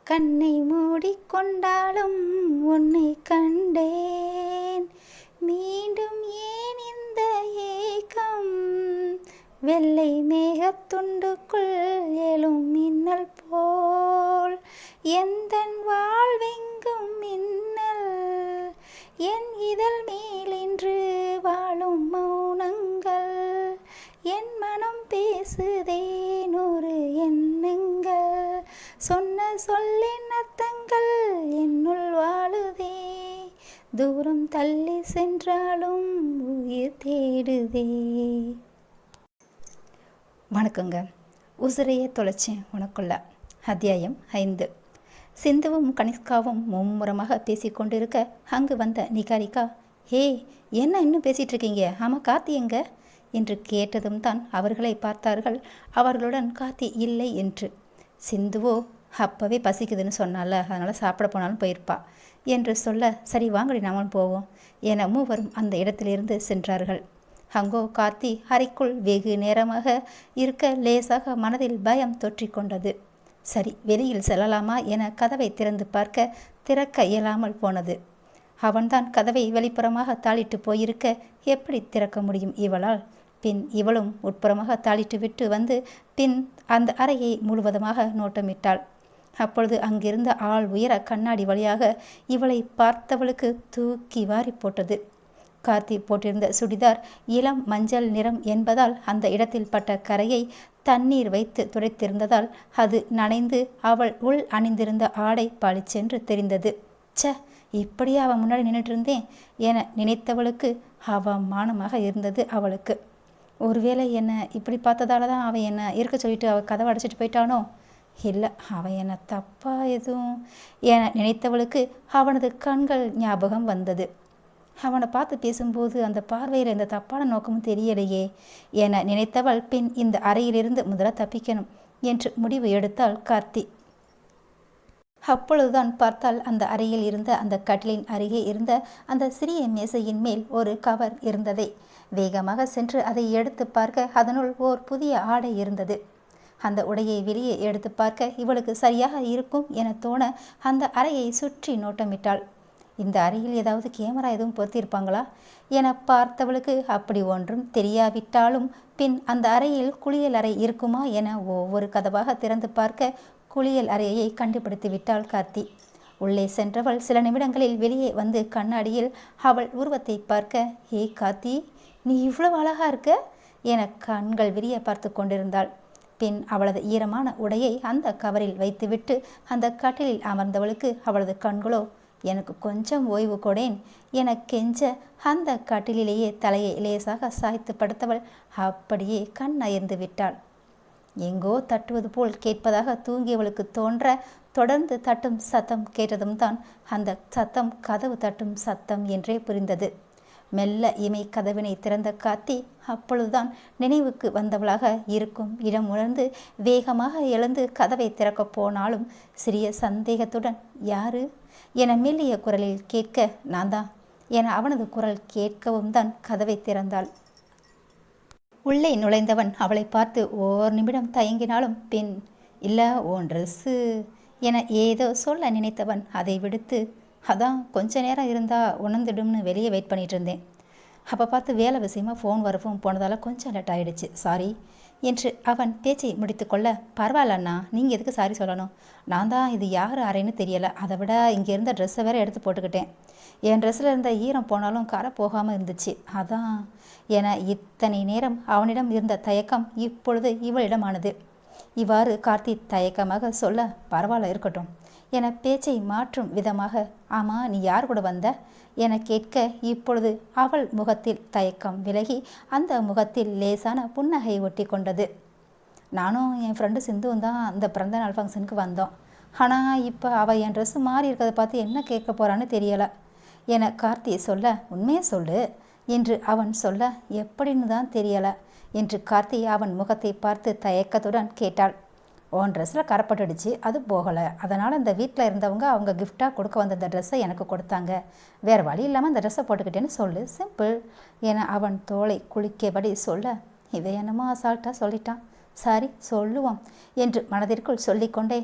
கண்ணை மூடிக்கொண்டாலும் உன்னை கண்டேன். மீண்டும் ஏன் இந்த ஏக்கம்? வெள்ளை மேகத்துண்டுக்குள் எழும் மின்னல் போல் எந்தன் வாழ்வெங்கும் மின்னல். என் இதழ் மேலின்று வாழும் மௌனங்கள், என் மனம் பேசுதே நூறு எண்ணங்கள். சொன்ன சொல்லின் அர்த்தங்கள் என்னுள் வாழுதே, தூரம் தள்ளி சென்றாலும் உயிர் தேடுதே. வணக்கங்க. உசிரையே தொலைச்சேன் உனக்குள்ள. அத்தியாயம் 5. சிந்துவும் கனிஷ்காவும் மும்முரமாக பேசிக்கொண்டிருக்க அங்கு வந்த நிகாரிகா, ஹே, என்ன இன்னும் பேசிகிட்டு இருக்கீங்க? ஆமாம், கார்த்தி எங்க என்று கேட்டதும் தான் அவர்களை பார்த்தார்கள். அவர்களுடன் கார்த்தி இல்லை என்று. சிந்துவோ, அப்போவே பசிக்குதுன்னு சொன்னால, அதனால் சாப்பிட போனாலும் போயிருப்பா என்று சொல்ல, சரி வாங்கடி நாமளும் போவோம் என மூவரும் அந்த இடத்திலிருந்து சென்றார்கள். அங்கோ கார்த்தி அறைக்குள் வெகு நேரமாக இருக்க லேசாக மனதில் பயம் தொற்றிக்கொண்டது. சரி, வெளியில் செல்லலாமா என கதவை திறந்து பார்க்க திறக்க இயலாமல் போனது. அவன்தான் கதவை வெளிப்புறமாக தாளிட்டு போயிருக்க எப்படி திறக்க முடியும் இவளால்? பின் இவளும் உட்புறமாக தாளிட்டு விட்டு வந்து பின் அந்த அறையை முழுவதுமாக நோட்டமிட்டாள். அப்பொழுது அங்கிருந்த ஆள் உயர கண்ணாடி வழியாக இவளை பார்த்தவளுக்கு தூக்கி வாரி போட்டது. கார்த்தி போட்டிருந்த சுடிதார் இளம் மஞ்சள் நிறம் என்பதால் அந்த இடத்தில் பட்ட கரையை தண்ணீர் வைத்து துடைத்திருந்ததால் அது நனைந்து அவள் உள் அணிந்திருந்த ஆடை பளிச்சென்று தெரிந்தது. ச, இப்படியே அவன் முன்னாடி நின்றுட்டு இருந்தேன் என நினைத்தவளுக்கு அவமானமாக இருந்தது அவளுக்கு. ஒருவேளை என்னை இப்படி பார்த்ததால தான் அவன் என்னை இருக்க சொல்லிட்டு அவள் கதவை அடைச்சிட்டு போயிட்டானோ? இல்லை, அவன் என்னை தப்பா எதுவும் என நினைத்தவளுக்கு அவனது கண்கள் ஞாபகம் வந்தது. அவனை பார்த்து பேசும்போது அந்த பார்வையில் எந்த தப்பான நோக்கமும் தெரியலையே என நினைத்தவள் பின் இந்த அறையிலிருந்து முதல்ல தப்பிக்கணும் என்று முடிவு எடுத்தாள் கார்த்தி. அப்பொழுதுதான் பார்த்தால் அந்த அறையில் இருந்த அந்த கட்டிலின் அருகே இருந்த அந்த சிறிய மேசையின் மேல் ஒரு கவர் இருந்ததை வேகமாக சென்று அதை எடுத்து பார்க்க அதனுள் ஓர் புதிய ஆடை இருந்தது. அந்த உடையை வெளியே எடுத்து பார்க்க இவளுக்கு சரியாக இருக்கும் என தோண அந்த அறையை சுற்றி நோட்டமிட்டாள். இந்த அறையில் ஏதாவது கேமரா எதுவும் பொருத்தியிருப்பாங்களா என பார்த்தவளுக்கு அப்படி ஒன்றும் தெரியாவிட்டாலும் பின் அந்த அறையில் குளியல் அறை இருக்குமா என ஒவ்வொரு கதவாக திறந்து பார்க்க குளியல் அறையை கண்டுபிடித்து விட்டாள் கார்த்தி. உள்ளே சென்றவள் சில நிமிடங்களில் வெளியே வந்து கண்ணாடியில் அவள் உருவத்தை பார்க்க, ஹே கார்த்தி, நீ இவ்வளவு அழகா இருக்க என கண்கள் விரிய பார்த்து கொண்டிருந்தாள். பின் அவளது ஈரமான உடையை அந்த கவரில் வைத்துவிட்டு அந்த கட்டிலில் அமர்ந்தவளுக்கு அவளது கண்களோ, எனக்கு கொஞ்சம் ஓய்வு கொடேன் என கெஞ்ச அந்த கட்டிலேயே தலையை லேசாக சாய்த்து படுத்தவள் அப்படியே கண் அயர்ந்து விட்டாள். எங்கோ தட்டுவது போல் கேட்பதாக தூங்கியவளுக்கு தோன்ற தொடர்ந்து தட்டும் சத்தம் கேட்டதும் தான் அந்த சத்தம் கதவு தட்டும் சத்தம் என்றே புரிந்தது. மெல்ல இமை கதவினை திறந்த கார்த்தி அப்பொழுதுதான் நினைவுக்கு வந்தவளாக இருக்கும் இடம் உணர்ந்து வேகமாக எழுந்து கதவை திறக்கப் போனாலும் சிறிய சந்தேகத்துடன், யாரு என மெல்லிய குரலில் கேட்க, நான் தான் என அவனது குரல் கேட்கவும் தான் கதவை திறந்தாள். உள்ளே நுழைந்தவன் அவளை பார்த்து ஓர் நிமிடம் தயங்கினாலும் பின், இல்லை உன் ட்ரெஸ்ஸு என ஏதோ சொல்ல நினைத்தவன் அதை விடுத்து, அதான் கொஞ்ச நேரம் இருந்தால் உணர்ந்துடும்னு வெளியே வெயிட் பண்ணிகிட்டு இருந்தேன். அப்போ பார்த்து வேலை விஷயமாக ஃபோன் வரவும் போனதால் கொஞ்சம் லேட் ஆகிடுச்சு, சாரி என்று அவன் பேச்சை முடித்து கொள்ள, பரவாயில்ல அண்ணா, நீங்கள் எதுக்கு சாரி சொல்லணும்? நான் தான் இது யார் அறைன்னு தெரியலை, அதை விட இங்கே இருந்த ட்ரெஸ்ஸை வேறு எடுத்து போட்டுக்கிட்டேன். என் ட்ரெஸ்ஸில் இருந்த ஈரம் போனாலும் கரை போகாமல் இருந்துச்சு, அதான் என இத்தனை நேரம் அவனிடம் இருந்த தயக்கம் இப்பொழுது இவளிடமானது. இவ்வாறு கார்த்தி தயக்கமாக சொல்ல, பரவாயில்ல இருக்கட்டும் என பேச்சை மாற்றும் விதமாக, ஆமாம் நீ யார் கூட வந்த என கேட்க இப்பொழுது அவள் முகத்தில் தயக்கம் விலகி அந்த முகத்தில் லேசான புன்னகை ஒட்டி கொண்டது. நானும் என் ஃப்ரெண்டு சிந்துவும் தான் அந்த பிறந்த நாள் ஃபங்க்ஷனுக்கு வந்தோம். ஆனால் இப்போ அவள் என் ட்ரெஸ்ஸு மாறி இருக்கிறத பார்த்து என்ன கேட்க போகிறான்னு தெரியலை என கார்த்தி சொல்ல, உண்மையே சொல்லு என்று அவன் சொல்ல, எப்படின்னு தான் தெரியலை என்று கார்த்தி அவன் முகத்தை பார்த்து தயக்கத்துடன் கேட்டாள். உன் ட்ரெஸ்ஸில் கரைப்பட்டுடுச்சு, அது போகலை, அதனால் இந்த வீட்டில் இருந்தவங்க அவங்க கிஃப்டாக கொடுக்க வந்த இந்த ட்ரெஸ்ஸை எனக்கு கொடுத்தாங்க, வேறு வழி இல்லாமல் இந்த ட்ரெஸ்ஸை போட்டுக்கிட்டேன்னு சொல்லு, சிம்பிள் என அவன் தோளை குளிக்கபடி சொல்ல, இதை என்னமோ அசால்ட்டாக சொல்லிட்டான், சரி சொல்லுவோம் என்று மனதிற்குள் சொல்லிக்கொண்டே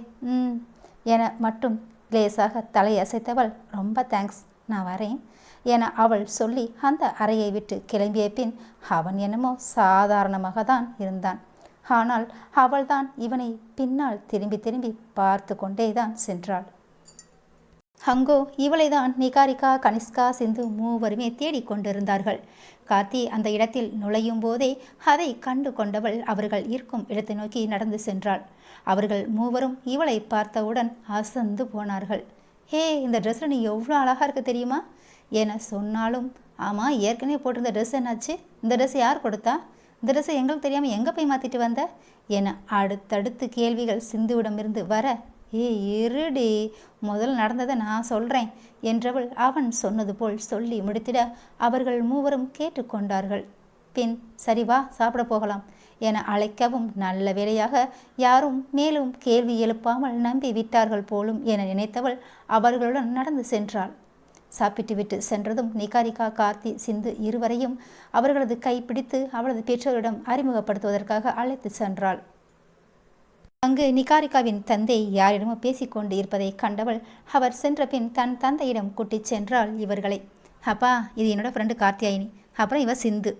என மட்டும் லேசாக தலையசைத்தவள், ரொம்ப தேங்க்ஸ், நான் வரேன் என அவள் சொல்லி அந்த அறையை விட்டு கிளம்பிய பின் அவன் என்னமோ சாதாரணமாக தான் இருந்தான். ஆனால் அவள்தான் இவனை பின்னால் திரும்பி திரும்பி பார்த்து கொண்டேதான் சென்றாள். அங்கோ இவளைதான் நிகாரிகா, கனிஷ்கா, சிந்து மூவருமே தேடிக்கொண்டிருந்தார்கள். கார்த்தி அந்த இடத்தில் நுழையும் போதே அதை கண்டு கொண்டவள் அவர்கள் இருக்கும் இடத்தை நோக்கி நடந்து சென்றாள். அவர்கள் மூவரும் இவளை பார்த்தவுடன் அசந்து போனார்கள். ஹே, இந்த ட்ரெஸ்ஸில் நீ எவ்வளோ அழகாக இருக்க தெரியுமா என சொன்னாலும், ஆமாம், ஏற்கனவே போட்டிருந்த ட்ரெஸ் என்னாச்சு? இந்த ட்ரெஸ் யார் கொடுத்தா? இந்த ட்ரெஸ்ஸை எங்களுக்கு தெரியாமல் எங்கே போய் மாற்றிட்டு வந்த என அடுத்தடுத்து கேள்விகள் சிந்துவிடமிருந்து வர, ஏ இருடி, முதல் நடந்ததை நான் சொல்கிறேன் என்றவள் அவன் சொன்னது போல் சொல்லி முடித்திட அவர்கள் மூவரும் கேட்டுக்கொண்டார்கள். பின் சரி வா சாப்பிட போகலாம் என அழைக்கவும் நல்ல வேளையாக யாரும் மேலும் கேள்வி எழுப்பாமல் நம்பி விட்டார்கள் போலும் என நினைத்தவள் அவர்களுடன் நடந்து சென்றாள். சாப்பிட்டு விட்டு சென்றதும் நிகாரிகா, கார்த்தி, சிந்து இருவரையும் அவர்களது கைப்பிடித்து அவளது பெற்றோரிடம் அறிமுகப்படுத்துவதற்காக அழைத்து சென்றாள். அங்கு நிகாரிகாவின் தந்தை யாரிடமோ பேசிக்கொண்டு இருப்பதை கண்டவள் அவர் சென்ற பின் தன் தந்தையிடம் கூட்டிச் சென்றாள் இவர்களை. அப்பா, இது என்னோட ஃப்ரெண்டு கார்த்தியாயினி, அப்புறம் இவ சிந்து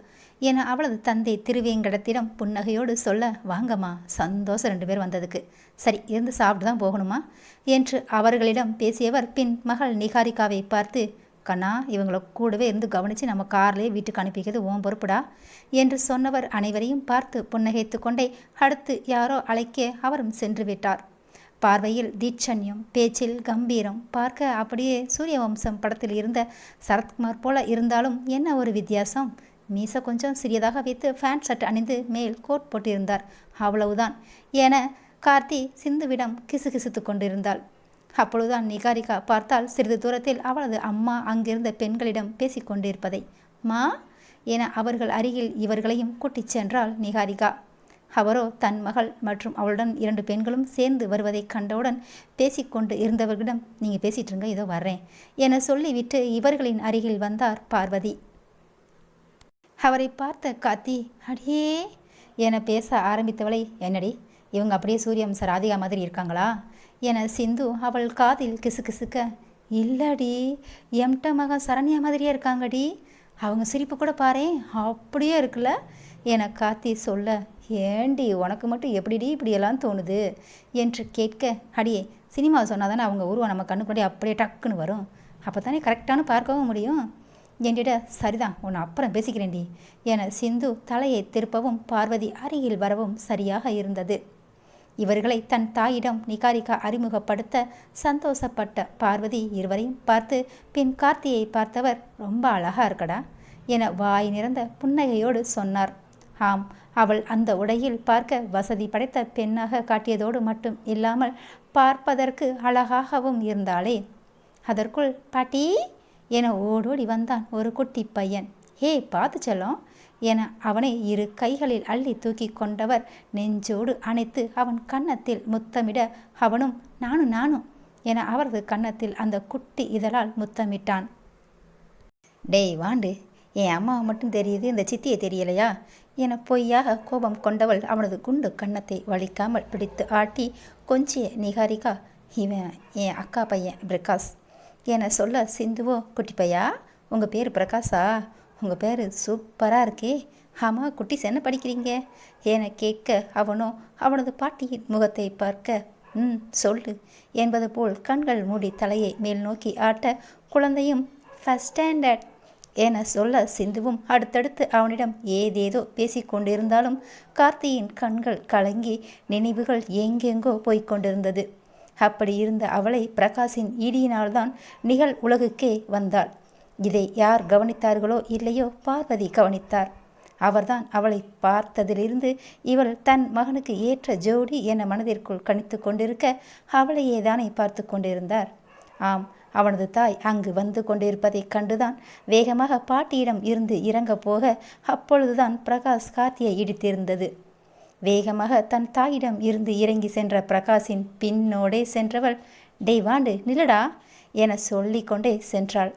என அவளது தந்தை திருவேங்கடத்திடம் புன்னகையோடு சொல்ல, வாங்கம்மா, சந்தோஷம் 2 பேர் வந்ததுக்கு. சரி, இருந்து சாப்பிட்டு தான் போகணுமா என்று அவர்களிடம் பேசியவர் பின் மகள் நிகாரிகாவை பார்த்து, கண்ணா, இவங்களை கூடவே இருந்து கவனித்து நம்ம கார்லேயே வீட்டுக்கு அனுப்பிக்கிறது ஓம் பொறுப்புடா என்று சொன்னவர் அனைவரையும் பார்த்து புன்னகைத்து கொண்டே அடுத்து யாரோ அழைக்க அவரும் சென்று விட்டார். பார்வையில் தீட்சண்யம், பேச்சில் கம்பீரம், பார்க்க அப்படியே சூரியவம்சம் படத்தில் இருந்த சரத்குமார் போல இருந்தாலும் என்ன ஒரு வித்தியாசம்? மீசை கொஞ்சம் சிறியதாக வைத்து ஃபேண்ட் ஷர்ட் அணிந்து மேல் கோட் போட்டிருந்தார், அவ்வளவுதான் என கார்த்தி சிந்துவிடம் கிசுகிசுத்து கொண்டிருந்தாள். அப்பொழுதுதான் நிகாரிகா பார்த்தால் சிறிது தூரத்தில் அவளது அம்மா அங்கிருந்த பெண்களிடம் பேசிக்கொண்டிருப்பதை. மா என அவர்கள் அருகில் இவர்களையும் கூட்டிச் சென்றாள் நிகாரிகா. அவரோ தன் மகள் மற்றும் அவளுடன் 2 பெண்களும் சேர்ந்து வருவதை கண்டவுடன் பேசிக்கொண்டு இருந்தவர்களிடம், நீங்கள் பேசிட்டு இருங்க, இதோ வர்றேன் என சொல்லிவிட்டு இவர்களின் அருகில் வந்தார் பார்வதி. அவரை பார்த்த கார்த்தி, அடியே என பேச ஆரம்பித்தவளை, என்னடி இவங்க அப்படியே சூரியவம்ச ராதிகா மாதிரி இருக்காங்களா என சிந்து அவள் காதில் கிசுகிசுக்க, இல்லடி, எம்ட மகன் சரண்யா மாதிரியே இருக்காங்கடி, அவங்க சிரிப்பு கூட பாரு அப்படியே இருக்குல்ல என கார்த்தி சொல்ல, ஏண்டி உனக்கு மட்டும் எப்படிடி இப்படியெல்லாம் தோணுது என்று கேட்க, அடியே சினிமாவை சொன்னால் தானே அவங்க உருவம் நம்ம கண்ணுக்கு முன்னாடி அப்படியே டக்குன்னு வரும், அப்போ தானே கரெக்டானு பார்க்கவும் முடியும் என்றிட, சரிதான், உன்னை அப்புறம் பேசிக்கிறேன்டி என சிந்து தலையை திருப்பவும் பார்வதி அருகில் வரவும் சரியாக இருந்தது. இவர்களை தன் தாயிடம் நிகாரிகா அறிமுகப்படுத்த சந்தோஷப்பட்ட பார்வதி இருவரையும் பார்த்து பின் கார்த்தியை பார்த்தவர், ரொம்ப அழகா இருக்கடா என வாய் நிறந்த புன்னகையோடு சொன்னார். ஆம், அவள் அந்த உடையில் பார்க்க வசதி படைத்த பெண்ணாக காட்டியதோடு மட்டும் இல்லாமல் பார்ப்பதற்கு அழகாகவும் இருந்தாளே. அதற்குள் பாட்டி என ஓடோடி வந்தான் ஒரு குட்டி பையன். ஹே, பார்த்து செல்லம் என அவனை 2 கைகளில் அள்ளி தூக்கி கொண்டவர் நெஞ்சோடு அணைத்து அவன் கன்னத்தில் முத்தமிட அவனும் நானும் என அவரது கன்னத்தில் அந்த குட்டி இதழால் முத்தமிட்டான். டேய் வாண்டு, என் அம்மாவை மட்டும் தெரியுது, இந்த சித்தியை தெரியலையா என பொய்யாக கோபம் கொண்டவள் அவனது குண்டு கன்னத்தை வலிக்காமல் பிடித்து ஆட்டி கொஞ்சிய நிகாரிகா, இவன் என் அக்கா பையன் பிரகாஷ் என சொல்ல சிந்துவோ, குட்டி பையா, உங்கள் பேர் பிரகாஷா, உங்கள் பேர் சூப்பராக இருக்கே, ஆமாம் குட்டிஸ் என்ன படிக்கிறீங்க என கேட்க அவனோ அவனது பாட்டியின் முகத்தை பார்க்க, சொல்லு என்பது போல் கண்கள் மூடி தலையை மேல் நோக்கி ஆட்ட குழந்தையும் ஃபர்ஸ்ட் ஸ்டாண்டர்ட் என சொல்ல சிந்துவும் அடுத்தடுத்து அவனிடம் ஏதேதோ பேசிக்கொண்டிருந்தாலும் கார்த்தியின் கண்கள் கலங்கி நினைவுகள் எங்கெங்கோ போய்கொண்டிருந்தது. அப்படி இருந்த அவளை பிரகாஷின் இடியினால்தான் நிகழ் உலகுக்கே வந்தாள். இதை யார் கவனித்தார்களோ இல்லையோ பார்வதி கவனித்தார். அவர்தான் அவளை பார்த்ததிலிருந்து இவள் தன் மகனுக்கு ஏற்ற ஜோடி என மனதிற்குள் கணித்து கொண்டிருக்க அவளையே தானே பார்த்து கொண்டிருந்தார். ஆம், அவனது தாய் அங்கு வந்து கொண்டிருப்பதை கண்டுதான் வேகமாக பாட்டியிடம் இருந்து இறங்க போக அப்பொழுதுதான் பிரகாஷ் கார்த்தியை இடித்திருந்தது. வேகமாக தன் தாயிடம் இருந்து இறங்கி சென்ற பிரகாஷின் பின்னோடே சென்றவள், டேய் வாண்டு நில்லடா என சொல்லி கொண்டே சென்றாள்.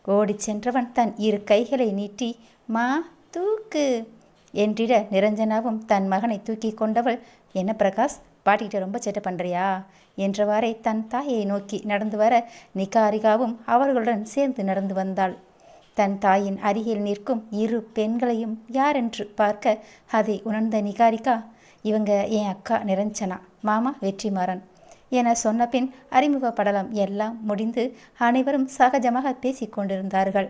ஓடிச் சென்றவன் தன் 2 கைகளை நீட்டி, மா தூக்கு என்றிட நிரஞ்சனாவும் தன் மகனை தூக்கி கொண்டவள், என்ன பிரகாஷ் பாட்டிகிட்ட ரொம்ப சேட்டை பண்ணுறியா என்றவாறே தன் தாயை நோக்கி நடந்து வர நிகாரிகாவும் அவர்களுடன் சேர்ந்து நடந்து வந்தாள். தன் தாயின் அருகில் நிற்கும் இரு பெண்களையும் யாரென்று பார்க்க அதை உணர்ந்த நிகாரிகா, இவங்க என் அக்கா நிரஞ்சனா, மாமா வெற்றிமாறன் என சொன்ன பின் அறிமுக படலம் எல்லாம் முடிந்து அனைவரும் சகஜமாக பேசிக்கொண்டிருந்தார்கள்.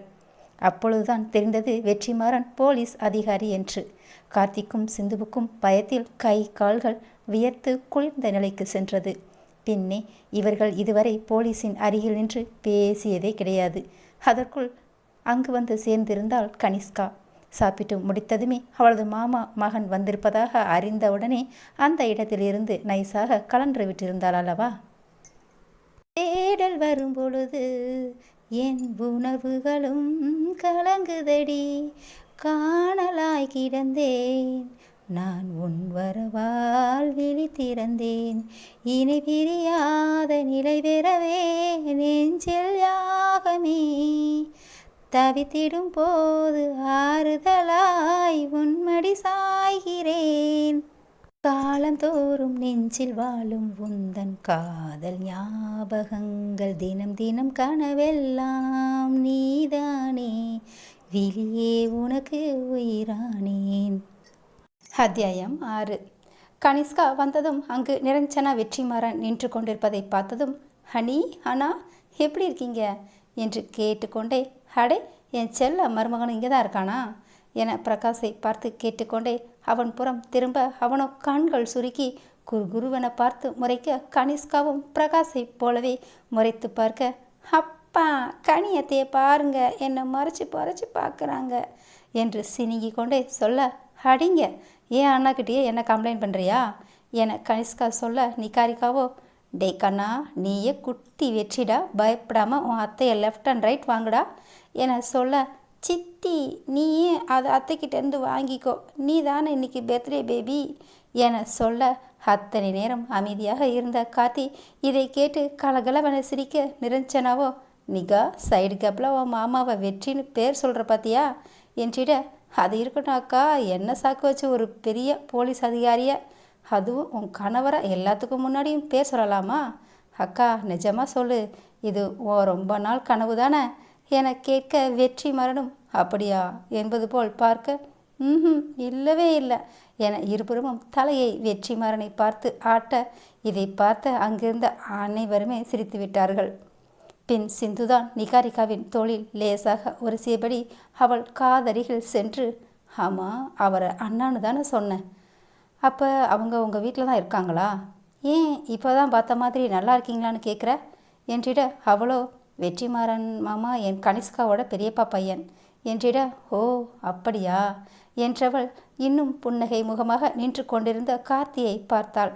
அப்பொழுதுதான் தெரிந்தது வெற்றிமாறன் போலீஸ் அதிகாரி என்று. கார்த்திக்கும் சிந்துவுக்கும் பயத்தில் கை கால்கள் வியர்த்து குளிர்ந்த நிலைக்கு சென்றது. பின்னே இவர்கள் இதுவரை போலீஸின் அருகில் நின்று பேசியதே கிடையாது. அதற்குள் அங்கு வந்து சேர்ந்திருந்தாள் கனிஷ்கா. சாப்பிட்டு முடித்ததுமே அவளது மாமா மகன் வந்திருப்பதாக அறிந்தவுடனே அந்த இடத்திலிருந்து நைஸாக கலன்று விட்டிருந்தாள் அல்லவா. தேடல் வரும் பொழுது என் உணவுகளும் கலங்குதடி, காணலாய் கிடந்தேன் நான் உன் வரவால் விழித்திறந்தேன், இனி பிரியாத நிலை பெறவே நெஞ்சில் யாகமே, தவித்திடும் போது ஆறுதலாய் உன்மடி சாய்கிறேன், காலந்தோறும் நெஞ்சில் வாழும் உந்தன் காதல் ஞாபகங்கள் தினம் தினம் கனவெல்லாம் நீதானே, விழியே உனக்கு உயிரானேன். அத்தியாயம் 6. கனிஷ்கா வந்ததும் அங்கு நிரஞ்சனா வெற்றிமாறன் நின்று கொண்டிருப்பதை பார்த்ததும், ஹனி அண்ணா எப்படி இருக்கீங்க என்று கேட்டுக்கொண்டே, அடே என் செல்ல மருமகனும் இங்கே தான் இருக்கானா என பிரகாஷை பார்த்து கேட்டுக்கொண்டே அவன் புறம் திரும்ப அவனோ கண்கள் சுருக்கி குருவென பார்த்து முறைக்க கனிஷ்காவும் பிரகாஷை போலவே முறைத்து பார்க்க, அப்பா கனியத்தையே பாருங்க என்னை மறைச்சி பார்க்குறாங்க என்று சினிங்கி கொண்டே சொல்ல, அடிங்க ஏன் அண்ணாக்கிட்டேயே என்ன கம்ப்ளைண்ட் பண்ணுறியா என கனிஷ்கா சொல்ல, நிகாரிகாவோ, டே கண்ணா நீயே குட்டி வெற்றிடா, பயப்படாமல் உன் அத்தையை லெஃப்ட் அண்ட் ரைட் வாங்குடா என சொல்ல, சித்தி நீயே அதை அத்தைக்கிட்டேருந்து வாங்கிக்கோ, நீ தானே இன்னைக்கு பர்த்டே பேபி என சொல்ல, அத்தனை நேரம் அமைதியாக இருந்த கார்த்தி இதை கேட்டு கலகலவன சிரிக்க, நிரஞ்சனாவோ, நிகா சைடு கேப்பில் உன் மாமாவை வெற்றின்னு பேர் சொல்கிற பார்த்தியா என்றிட, அது இருக்கட்டும் அக்கா, என்ன சாக்கு வச்சு ஒரு பெரிய போலீஸ் அதிகாரியை, அதுவும் உன் கணவரை எல்லாத்துக்கும் முன்னாடியும் பேர் சொல்லலாமா அக்கா, நிஜமாக சொல்லு, இது ஓ ரொம்ப நாள் கனவு தானே என கேட்க வெற்றிமாறனும் அப்படியா என்பது போல் பார்க்க, இல்லவே இல்லை என இருபுறமும் தலையை வெற்றிமாறனை பார்த்து ஆட்ட, இதை பார்த்த அங்கிருந்த அனைவருமே சிரித்து விட்டார்கள். பின் சிந்துதான் நிகாரிகாவின் தோளில் லேசாக உரசியபடி அவள் காதருகில் சென்று, ஆமாம் அவரை அண்ணான்னு தானே சொன்னேன், அப்போ அவங்க உங்கள் வீட்டில் தான் இருக்காங்களா, ஏன் இப்போ தான் பார்த்த மாதிரி நல்லா இருக்கீங்களான்னு கேட்குற என்றிட, அவளோ, வெற்றிமாறன் மாமா என் கனிஷ்காவோட பெரியப்பா பையன் என்றிட, ஓ அப்படியா என்றவள் இன்னும் புன்னகை முகமாக நின்று கொண்டிருந்த கார்த்தியை பார்த்தாள்.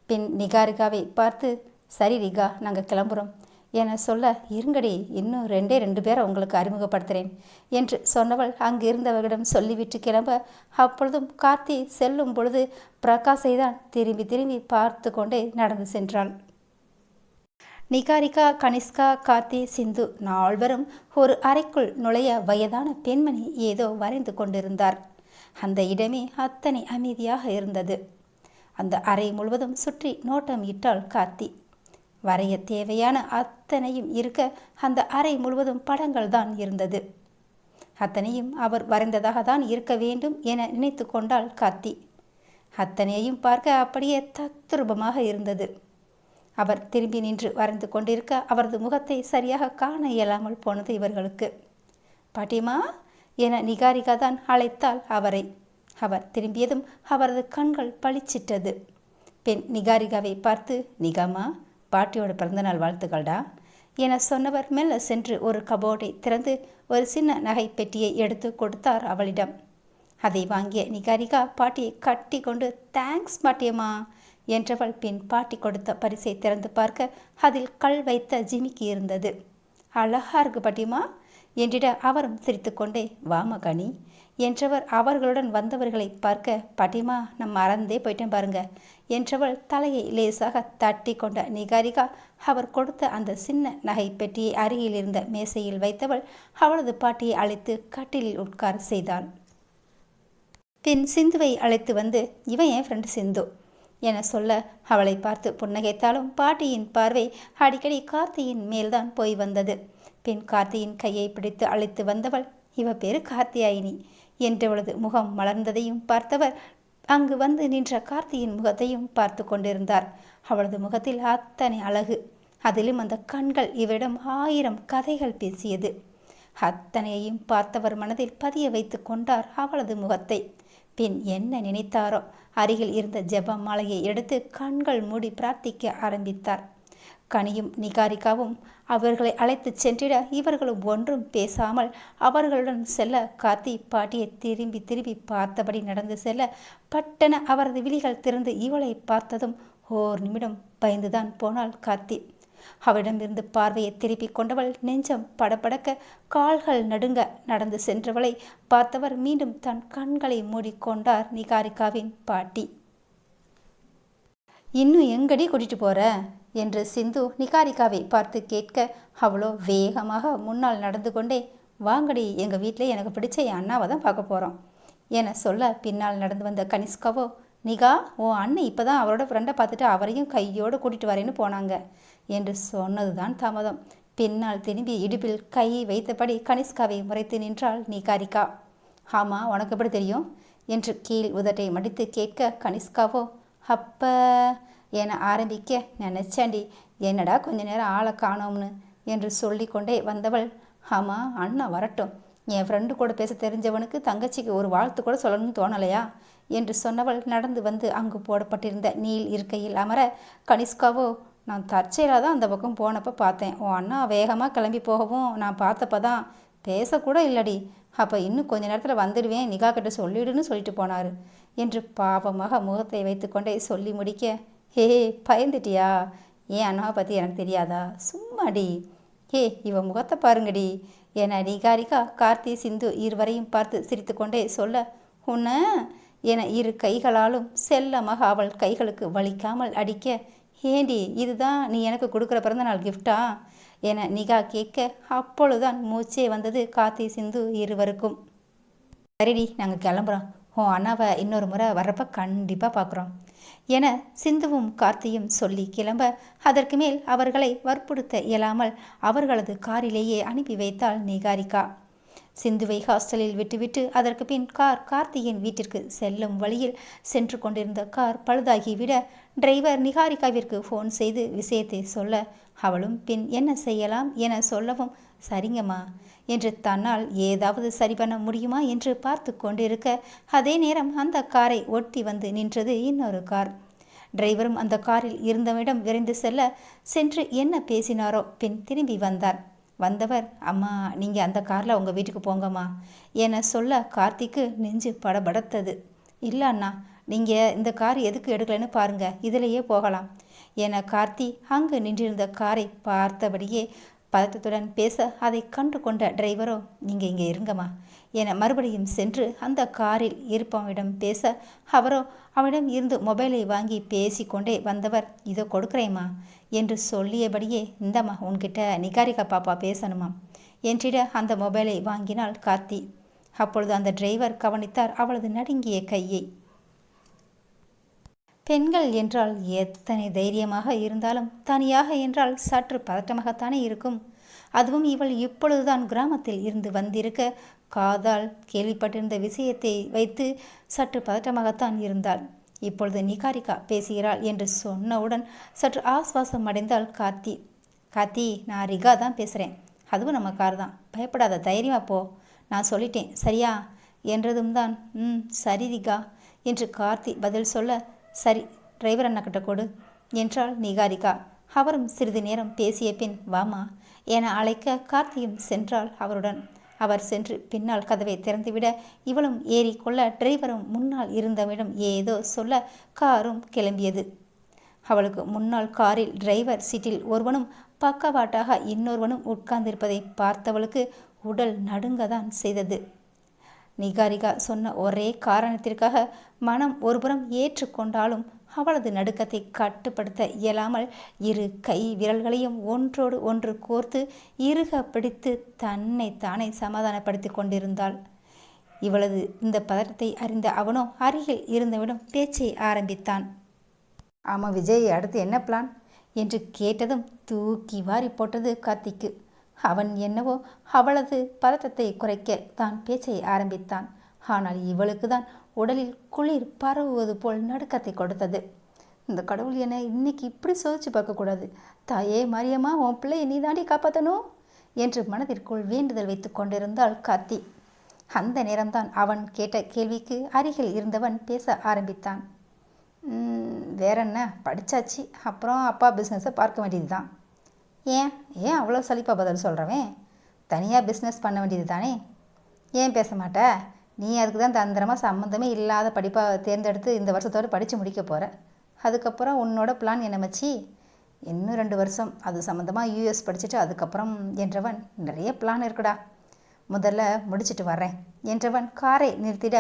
பின் நிகாரிகாவை பார்த்து, சரி ரிகா நாங்கள் கிளம்புறோம் என சொல்ல, இருங்கடி இன்னும் 2 பேரை உங்களுக்கு அறிமுகப்படுத்துகிறேன் என்று சொன்னவள் அங்கிருந்தவர்களிடம் சொல்லிவிட்டு கிளம்ப, அப்பொழுதும் கார்த்தி செல்லும் பொழுது பிரகாஷை தான் திரும்பி பார்த்து கொண்டே நடந்து சென்றாள். நிகாரிகா, கனிஷ்கா, கார்த்தி, சிந்து 4 ஒரு அறைக்குள் நுழைய வயதான பெண்மணி ஏதோ வரைந்து கொண்டிருந்தார். அந்த இடமே அத்தனை அமைதியாக இருந்தது. அந்த அறை முழுவதும் சுற்றி நோட்டம் இட்டாள் கார்த்தி. வரைய தேவையான அத்தனையும் இருக்க அந்த அறை முழுவதும் படங்கள் தான் இருந்தது. அத்தனையும் அவர் வரைந்ததாக தான் இருக்க வேண்டும் என நினைத்து கொண்டாள் கார்த்தி. அத்தனையையும் பார்க்க அப்படியே தத்ரூபமாக இருந்தது. அவர் திரும்பி நின்று வரைந்து கொண்டிருக்க அவரது முகத்தை சரியாக காண இயலாமல் போனது இவர்களுக்கு. பாட்டிமா என நிகாரிகா தான் அழைத்தாள் அவரை. அவர் திரும்பியதும் அவரது கண்கள் பளிச்சிட்டது. பெண் நிகாரிகாவை பார்த்து, நிகாமா பாட்டியோட பிறந்தநாள் வாழ்த்துக்கள்டா என சொன்னவர் மெல்ல சென்று ஒரு கபோர்டை திறந்து ஒரு சின்ன நகை பெட்டியை எடுத்து கொடுத்தார் அவளிடம். அதை வாங்கிய நிகாரிகா பாட்டியை கட்டி கொண்டு, தேங்க்ஸ் பாட்டியம்மா என்றவள் பின் பாட்டி கொடுத்த பரிசை திறந்து பார்க்க அதில் கல் வைத்த ஜிமிக்கி இருந்தது. அழகா இருக்கு பாட்டியம்மா என்றிட அவரும் சிரித்துக்கொண்டே, வாமா கனி என்றவர் அவர்களுடன் வந்தவர்களை பார்க்க, பாட்டியம்மா நம்ம மறந்தே போயிட்டேன் பாருங்க என்றவள் தலையை லேசாக தட்டி கொண்ட நிகாரிகா அவர் கொடுத்த அந்த சின்ன நகை பெட்டியை அருகில் இருந்த மேசையில் வைத்தவள் அவளது பாட்டியை அழைத்து கட்டிலில் உட்கார செய்தாள். பின் சிந்துவை அழைத்து வந்து, இவன் என் ஃப்ரெண்டு சிந்து என சொல்ல அவளை பார்த்து புன்னகைத்தாலும் பாட்டியின் பார்வை அடிக்கடி கார்த்தியின் மேல்தான் போய் வந்தது. பின் கார்த்தியின் கையை பிடித்து அழைத்து வந்தவள், இவ பேரு கார்த்தியாயினி என்றவளது முகம் மலர்ந்ததையும் பார்த்தவர் அங்கு வந்து நின்ற கார்த்தியின் முகத்தையும் பார்த்து கொண்டிருந்தார். அவளது முகத்தில் அத்தனை அழகு, அதிலும் அந்த கண்கள் இவரிடம் 1000 கதைகள் பேசியது. அத்தனையையும் பார்த்தவர் மனதில் பதிய வைத்து கொண்டார் அவளது முகத்தை. பின் என்ன நினைத்தாரோ அருகில் இருந்த ஜெப மாலையை எடுத்து கண்கள் மூடி பிரார்த்திக்க ஆரம்பித்தார். கனியும் நிகாரிகாவும் அவர்களை அழைத்து சென்றிட இவர்களும் ஒன்றும் பேசாமல் அவர்களுடன் செல்ல கார்த்தி பாட்டியை திரும்பி திரும்பி பார்த்தபடி நடந்து செல்ல பட்டென அவரது விழிகள் திறந்து இவளை பார்த்ததும் ஓர் நிமிடம் பயந்துதான் போனாள் கார்த்தி. அவரிடமிருந்து பார்வையை திருப்பி கொண்டவள் நெஞ்சம் படபடக்க கால்கள் நடுங்க நடந்து சென்றவளை பார்த்தவர் மீண்டும் தன் கண்களை மூடிக்கொண்டார் நிகாரிகாவின் பாட்டி. இன்னும் எங்கடி கூட்டிட்டு போற என்று சிந்து நிகாரிகாவை பார்த்து கேட்க அவளோ வேகமாக முன்னால் நடந்து கொண்டே, வாங்கடி, எங்கள் வீட்டில் எனக்கு பிடிச்ச என் அண்ணாவை தான் பார்க்க போகிறோம் என சொல்ல பின்னால் நடந்து வந்த கனிஷ்காவோ, நிகா, உன் அண்ணன் இப்போ தான் அவரோட ஃப்ரெண்டை பார்த்துட்டு அவரையும் கையோடு கூட்டிகிட்டு வரேன்னு போனாங்க என்று சொன்னதுதான் தாமதம். பின்னால் திரும்பி இடுப்பில் கையை வைத்தபடி கனிஷ்காவை முறைத்து நின்றாள் நிகாரிகா. ஆமாம், உனக்கு எப்படி தெரியும் என்று கீழ் உதட்டை மடித்து கேட்க கனிஷ்காவோ, அப்ப என ஆரம்பிக்க, நினச்சாண்டி, என்னடா கொஞ்ச நேரம் ஆளை காணோம்னு என்று சொல்லி கொண்டே வந்தவள், ஆமாம் அண்ணா வரட்டும், என் ஃப்ரெண்டு கூட பேச தெரிஞ்சவனுக்கு தங்கச்சிக்கு ஒரு வாழ்த்து கூட சொல்லணும்னு தோணலையா என்று சொன்னவள் நடந்து வந்து அங்கு போடப்பட்டிருந்த நீல் இருக்கையில் அமர கனிஷ்காவோ, நான் தற்செயலாக தான் அந்த பக்கம் போனப்போ பார்த்தேன், உன் அண்ணா வேகமாக கிளம்பி போகவும் நான் பார்த்தப்ப தான், பேசக்கூட இல்லடி, அப்போ இன்னும் கொஞ்ச நேரத்தில் வந்துடுவேன், நிகா கிட்ட சொல்லிடுன்னு சொல்லிட்டு போனார் என்று பாவமாக முகத்தை வைத்து கொண்டே சொல்லி முடிக்க, ஹே பயந்துட்டியா, ஏன் அண்ணாவை பற்றி எனக்கு தெரியாதா, சும்மாடி, ஹே இவ முகத்தை பாருங்கடி என நிகாரிகா கார்த்தி சிந்து இருவரையும் பார்த்து சிரித்து கொண்டே சொல்ல, உன்ன என இரு கைகளாலும் செல்லமாக அவள் கைகளுக்கு வலிக்காமல் அடிக்க, ஏண்டி இதுதான் நீ எனக்கு கொடுக்குற பிறந்தநாள் கிஃப்டா என நிகா கேட்க அப்பொழுதுதான் மூச்சே வந்தது கார்த்தி சிந்து இருவருக்கும். சரிடி, நாங்கள் கிளம்புறோம், உன் அண்ணாவை இன்னொரு முறை வர்றப்ப கண்டிப்பாக பார்க்குறோம் என சிந்துவும் கார்த்தியும் சொல்லி கிளம்ப அதற்கு மேல் அவர்களை வற்புறுத்த இயலாமல் அவர்களது காரிலேயே அனுப்பி வைத்தாள் நிகாரிகா. சிந்துவை ஹாஸ்டலில் விட்டுவிட்டு அதற்கு பின் கார்த்தியின் வீட்டிற்கு செல்லும் வழியில் சென்று கொண்டிருந்த கார் பழுதாகிவிட டிரைவர் நிகாரிகாவிற்கு ஃபோன் செய்து விஷயத்தை சொல்ல அவளும் பின் என்ன செய்யலாம் என சொல்லவும், சரிங்கம்மா என்று தன்னால் ஏதாவது சரி பண்ண முடியுமா என்று பார்த்து கொண்டிருக்க அதே நேரம் அந்த காரை ஒட்டி வந்து நின்றது இன்னொரு கார். டிரைவரும் அந்த காரில் இருந்தவரிடம் விரைந்து சென்று என்ன பேசினாரோ பின் திரும்பி வந்தார். வந்தவர், அம்மா நீங்கள் அந்த காரில் உங்கள் வீட்டுக்கு போங்கம்மா என சொல்ல கார்த்திக்கு நெஞ்சு படபடத்தது. இல்லை அண்ணா, நீங்கள் இந்த கார் எதுக்கு எடுக்கலைன்னு பாருங்கள், இதிலேயே போகலாம் என கார்த்தி அங்கு நின்றிருந்த காரை பார்த்தபடியே பதட்டத்துடன் பேச அதை கண்டு கொண்ட டிரைவரோ, நீங்கள் இங்கே இருங்கம்மா என மறுபடியும் சென்று அந்த காரில் இருப்பவனிடம் பேச அவரோ அவனிடம் இருந்து மொபைலை வாங்கி பேசிக்கொண்டே வந்தவர், இதோ கொடுக்குறேம்மா என்று சொல்லியபடியே, இந்தம்மா உன்கிட்ட நிகாரிகா பாப்பா பேசணுமா என்றிட அந்த மொபைலை வாங்கினாள் கார்த்தி. அப்பொழுது அந்த டிரைவர் கவனித்தார் அவளது நடுங்கிய கையை. பெண்கள் என்றால் எத்தனை தைரியமாக இருந்தாலும் தனியாக என்றால் சற்று பதட்டமாகத்தானே இருக்கும். அதுவும் இவள் இப்பொழுதுதான் கிராமத்தில் இருந்து வந்திருக்க காதால் கேள்விப்பட்டிருந்த விஷயத்தை வைத்து சற்று பதட்டமாகத்தான் இருந்தாள். இப்பொழுது நிகாரிகா பேசுகிறாள் என்று சொன்னவுடன் சற்று ஆஸ்வாசம் அடைந்தாள் கார்த்தி. கார்த்தி, நான் ரிகா தான் பேசுகிறேன், அதுவும் நம்ம கார் தான், பயப்படாத, தைரியமாக போ, நான் சொல்லிட்டேன் சரியா என்றதும் தான் சரி ரிகா என்று கார்த்தி பதில் சொல்ல, சரி டிரைவர் அண்ணாக்கிட்ட கொடு என்றாள் நிகாரிகா. அவரும் சிறிது நேரம் பேசிய பின் வாமா என அழைக்க கார்த்தியும் சென்றாள் அவருடன். அவர் சென்று பின்னால் கதவை திறந்துவிட இவளும் ஏறிக்கொள்ள டிரைவரும் முன்னால் இருந்தவனிடம் ஏதோ சொல்ல காரும் கிளம்பியது. அவளுக்கு முன்னால் காரில் டிரைவர் சீட்டில் ஒருவனும் பக்கவாட்டாக இன்னொருவனும் உட்கார்ந்திருப்பதை பார்த்தவளுக்கு உடல் நடுங்கதான் செய்தது. நிகாரிகா சொன்ன ஒரே காரணத்திற்காக மனம் ஒருபுறம் ஏற்றுக்கொண்டாலும் அவளது நடுக்கத்தை கட்டுப்படுத்த இயலாமல் இரு கை விரல்களையும் ஒன்றோடு ஒன்று கோர்த்து இறுக பிடித்து தன்னை தானே சமாதானப்படுத்தி கொண்டிருந்தாள். இவளது இந்த பதட்டத்தை அறிந்த அவனோ அருகில் இருந்தவிடம் பேச்சை ஆரம்பித்தான். ஆமாம் விஜய், அடுத்து என்ன பிளான் என்று கேட்டதும் தூக்கி வாரி போட்டது கார்த்திக்கு. அவன் என்னவோ அவளது பதட்டத்தை குறைக்க தான் பேச்சை ஆரம்பித்தான். ஆனால் இவளுக்கு தான் உடலில் குளிர் பரவுவது போல் நடுக்கத்தை கொடுத்தது. இந்த கடவுள் என்னை இன்னைக்கு இப்படி சோதிச்சு பார்க்கக்கூடாது. தாயே மாரியம்மா, உன் பிள்ளையை நீ தாண்டி காப்பாற்றணும் என்று மனதிற்குள் வேண்டுதல் வைத்து கொண்டிருந்தாள் கார்த்தி. அந்த நேரம்தான் அவன் கேட்ட கேள்விக்கு அருகில் இருந்தவன் பேச ஆரம்பித்தான். வேற என்ன, படித்தாச்சு, அப்புறம் அப்பா பிஸ்னஸை பார்க்க வேண்டியது தான். ஏன் ஏன் அவ்வளோ சலிப்பாக பதில் சொல்கிறவன்? தனியாக பிஸ்னஸ் பண்ண வேண்டியது தானே. ஏன் பேச மாட்ட? நீ அதுக்கு தான் தந்திரமாக சம்மந்தமே இல்லாத படிப்பாக தேர்ந்தெடுத்து இந்த வருஷத்தோடு படித்து முடிக்க போகிற. அதுக்கப்புறம் உன்னோட பிளான் என்ன மச்சி? இன்னும் 2 வருஷம் அது சம்மந்தமாக யூஎஸ் படிச்சுட்டு அதுக்கப்புறம் என்றவன், நிறைய பிளான் இருக்குடா, முதல்ல முடிச்சுட்டு வர்றேன் என்றவன் காரை நிறுத்திட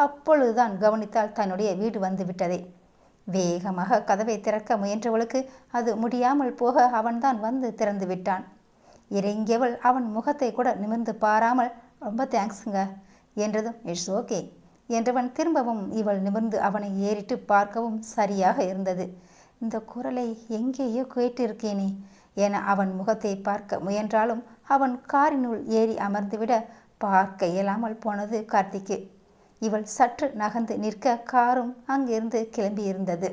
அப்பொழுதுதான் கவனித்தால் தன்னுடைய வீடு வந்து விட்டதை. வேகமாக கதவை திறக்க முயன்றவளுக்கு அது முடியாமல் போக அவன்தான் வந்து திறந்து விட்டான். இறங்கியவள் அவன் முகத்தை கூட நிமிர்ந்து பாராமல், ரொம்ப தேங்க்ஸுங்க என்றதும், இட்ஸ் ஓகே என்றவன் திரும்பவும் இவள் நிமிர்ந்து அவனை ஏறிட்டு பார்க்கவும் சரியாக இருந்தது. இந்த குரலை எங்கேயோ கேட்டிருக்கேனே என அவன் முகத்தை பார்க்க முயன்றாலும் அவன் காரினுள் ஏறி அமர்ந்துவிட பார்க்க இயலாமல் போனது கார்த்திக்கு. இவள் சற்று நகர்ந்து நிற்க காரும் அங்கிருந்து கிளம்பி இருந்தது.